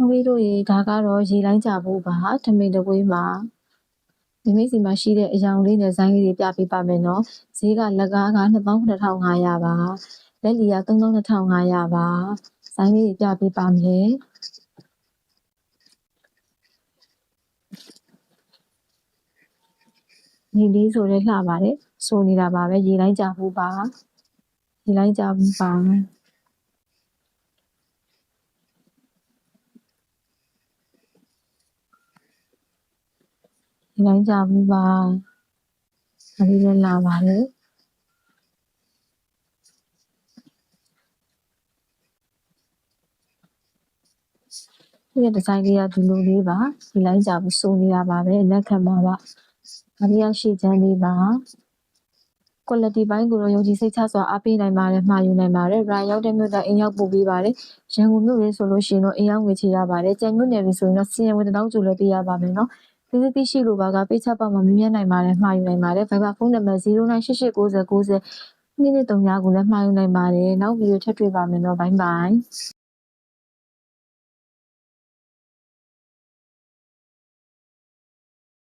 ဝေးတို့ရေဒါကတော့ရေလိုင်းကြဖို့ပါထမိန်တပွေးမှာမိမိစီမှာရှိတဲ့အယောင်လေးနဲ့ဇိုင်းလေးတွေပြပေးပါမယ်နော်ဈေးကလက်ကားက29,500ပါလက်လီက32,500ပါဇိုင်းလေးတွေပြပေးပါမယ်နေလေးဆိုလည်းလှပါတယ်ဆိုနေတာပါပဲရေလိုင်းကြဖို့ပါရေလိုင်းကြဖို့ပါရေလိုင်းကြဖို့ပါဒါလေးလည်းလာပါတယ်ဒီဒီဇိုင်းလေးကဒီလိုလေးပါရေလိုင်းကြဖို့ဆိုနေတာပါပဲလက်ခံပါပါဒါလေးရရှိချမ်းလေးပါ quality ဘိုင်းကိုတော့ယုံကြည်စိတ်ချစွာအားပေးနိုင်ပါတယ်မှာယူနိုင်ပါတယ် right ရောက်တဲ့မြို့တိုင်းအိမ်ရောက်ပို့ပေးပါတယ်ရန်ကုန်မြို့ရင်းဆိုလို့ရှိရင်တော့အိမ်ရောက်ငွေချေရပါတယ်ကြံမြို့နယ်ပြီဆိုရင်တော့စီရင်ဝင်တောင်းကျူလည်းပေးရပါမယ်နော်ဒီသတိရှိလို့ပါကပေးချက်ပေါက်မှာမြင်မြင်နိုင်ပါတယ်မှာယူနိုင်ပါတယ် Viber ဖုန်းနံပါတ်09889090 223ကိုလည်းမှာယူနိုင်ပါတယ်နောက်ဗီဒီယိုထပ်တွေ့ပါမယ်နော်ဘိုင်းဘိုင်း